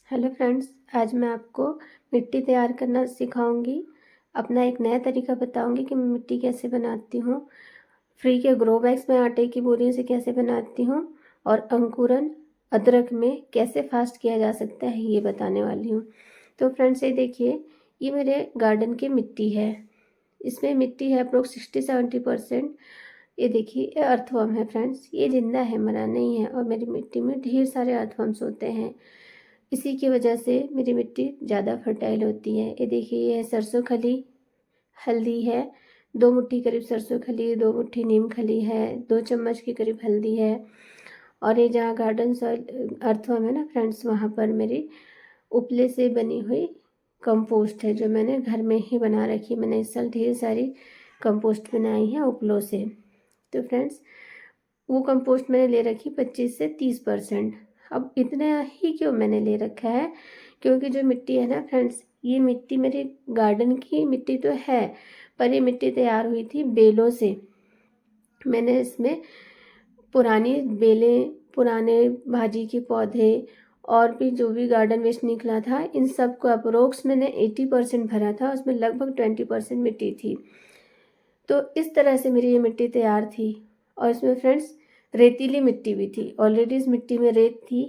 Hello friends, आज मैं आपको मिट्टी तैयार करना सिखाऊंगी। अपना एक नया तरीका बताऊंगी कि मैं मिट्टी कैसे बनाती हूँ। फ्री के ग्रो बैग्स में आटे की बोरियों से कैसे बनाती हूँ और अंकुरन अदरक में कैसे फास्ट किया जा सकता है, ये बताने वाली हूँ। तो फ्रेंड्स, ये देखिए, ये मेरे गार्डन की मिट्टी है। इसमें मिट्टी है अप्रोक्स 60-70%। ये देखिए, ये अर्थवर्म है फ्रेंड्स, ये जिंदा है, मरा नहीं है। और मेरी मिट्टी में ढेर सारे अर्थवर्म्स होते हैं। इसी की वजह से मेरी मिट्टी ज़्यादा फर्टाइल होती है। ये देखिए, ये है सरसों खली, हल्दी है 2 मुट्ठी करीब सरसों खली, 2 मुट्ठी नीम खली है, 2 चम्मच के करीब हल्दी है। और ये जहाँ गार्डन सॉइल अर्थवर्म है ना फ्रेंड्स, वहाँ पर मेरी उपले से बनी हुई कंपोस्ट है, जो मैंने घर में ही बना रखी है। मैंने इस साल ढेर सारी कंपोस्ट बनाई है उपलों से। तो फ्रेंड्स, वो कंपोस्ट मैंने ले रखी 25 से 30%। अब इतना ही क्यों मैंने ले रखा है, क्योंकि जो मिट्टी है ना फ्रेंड्स, ये मिट्टी मेरे गार्डन की मिट्टी तो है, पर ये मिट्टी तैयार हुई थी बेलों से। मैंने इसमें पुरानी बेलें, पुराने भाजी के पौधे और भी जो भी गार्डन वेस्ट निकला था, इन सब को अप्रोक्स मैंने 80% भरा था। उसमें लगभग 20% मिट्टी थी। तो इस तरह से मेरी ये मिट्टी तैयार थी। और इसमें फ्रेंड्स रेतीली मिट्टी भी थी। ऑलरेडी इस मिट्टी में रेत थी,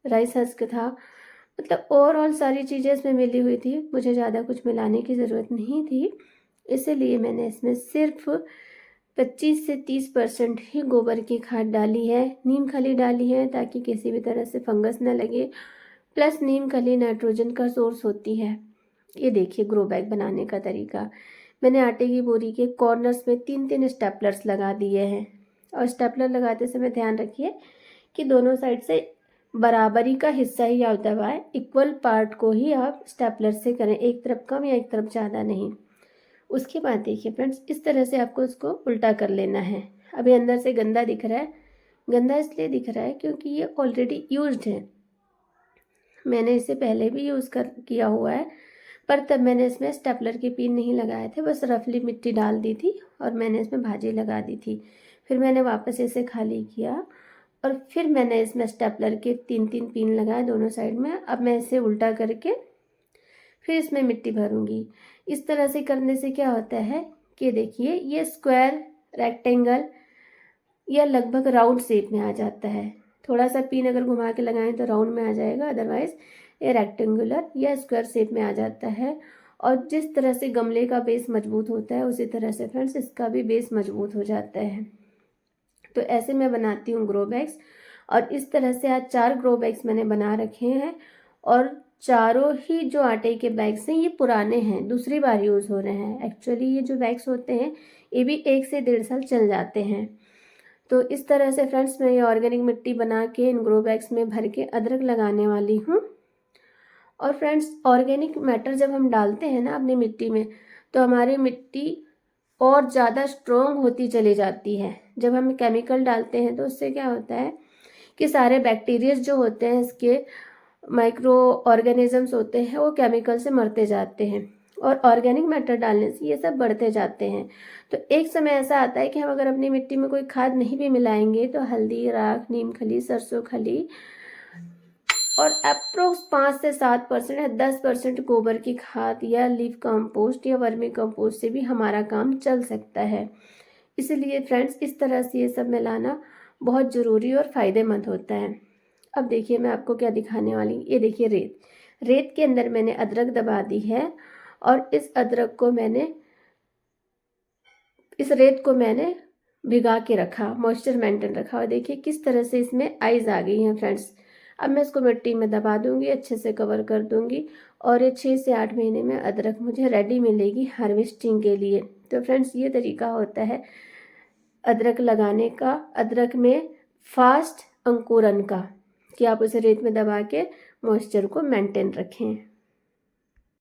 राइस हस्क था, मतलब ओवरऑल सारी चीज़ें इसमें मिली हुई थी। मुझे ज़्यादा कुछ मिलाने की ज़रूरत नहीं थी, इसीलिए मैंने इसमें सिर्फ 25 से 30% ही गोबर की खाद डाली है। नीम खली डाली है ताकि किसी भी तरह से फंगस न लगे, प्लस नीम खली नाइट्रोजन का सोर्स होती है। ये देखिए ग्रो बैग बनाने का तरीका। मैंने आटे की बोरी के कॉर्नर्स में 3-3 स्टेपलर्स लगा दिए हैं। और स्टेपलर लगाते समय ध्यान रखिए कि दोनों साइड से बराबरी का हिस्सा ही आप दबाएं। इक्वल पार्ट को ही आप स्टेपलर से करें, एक तरफ कम या एक तरफ ज़्यादा नहीं। उसके बाद देखिए फ्रेंड्स, इस तरह से आपको इसको उल्टा कर लेना है। अभी अंदर से गंदा दिख रहा है, गंदा इसलिए दिख रहा है क्योंकि ये ऑलरेडी यूज्ड है। मैंने इसे पहले भी यूज़ किया हुआ है, पर तब मैंने इसमें स्टेपलर के पिन नहीं लगाए थे, बस रफली मिट्टी डाल दी थी और मैंने इसमें भाजी लगा दी थी। फिर मैंने वापस इसे खाली किया और फिर मैंने इसमें स्टेपलर के 3-3 पिन लगाए दोनों साइड में। अब मैं इसे उल्टा करके फिर इसमें मिट्टी भरूंगी। इस तरह से करने से क्या होता है कि देखिए, ये स्क्वायर, रेक्टेंगल या लगभग राउंड शेप में आ जाता है। थोड़ा सा पिन अगर घुमा के लगाएं तो राउंड में आ जाएगा, अदरवाइज ये रेक्टेंगुलर या स्क्वायर शेप में आ जाता है। और जिस तरह से गमले का बेस मजबूत होता है, उसी तरह से फ्रेंड्स इसका भी बेस मजबूत हो जाता है। तो ऐसे मैं बनाती हूँ ग्रो बैग्स। और इस तरह से आज 4 ग्रो बैग्स मैंने बना रखे हैं। और चारों ही जो आटे के बैग्स हैं, ये पुराने हैं, दूसरी बार यूज़ हो रहे हैं। एक्चुअली ये जो बैग्स होते हैं, ये भी 1 से 1.5 साल चल जाते हैं। तो इस तरह से फ्रेंड्स, मैं ये ऑर्गेनिक मिट्टी बना के इन ग्रो बैग्स में भर के अदरक लगाने वाली हूँ। और फ्रेंड्स, ऑर्गेनिक मैटर जब हम डालते हैं ना अपनी मिट्टी में, तो हमारी मिट्टी और ज़्यादा स्ट्रोंग होती चली जाती है। जब हम केमिकल डालते हैं तो उससे क्या होता है कि सारे बैक्टीरियाज जो होते हैं, इसके माइक्रो ऑर्गेनिजम्स होते हैं, वो केमिकल से मरते जाते हैं। और ऑर्गेनिक मैटर डालने से ये सब बढ़ते जाते हैं। तो एक समय ऐसा आता है कि हम अगर अपनी मिट्टी में कोई खाद नहीं भी मिलाएंगे तो हल्दी, राख, नीम खली, सरसों खली और अप्रोक्स 5 से 7% या 10% गोबर की खाद या लीफ कंपोस्ट या वर्मी कंपोस्ट से भी हमारा काम चल सकता है। इसलिए फ्रेंड्स, इस तरह से ये सब मिलाना बहुत ज़रूरी और फ़ायदेमंद होता है। अब देखिए, मैं आपको क्या दिखाने वाली हूँ। ये देखिए, रेत के अंदर मैंने अदरक दबा दी है। और इस रेत को मैंने भिगा के रखा, मॉइस्चर मेंटेन रखा। और देखिए किस तरह से इसमें आइज़ आ गई हैं फ्रेंड्स। अब मैं इसको मिट्टी में दबा दूंगी, अच्छे से कवर कर दूंगी। और ये 6 से 8 महीने में अदरक मुझे रेडी मिलेगी हार्वेस्टिंग के लिए। तो फ्रेंड्स, ये तरीका होता है अदरक लगाने का, अदरक में फास्ट अंकुरन का, कि आप उसे रेत में दबा के मॉइस्चर को मेंटेन रखें।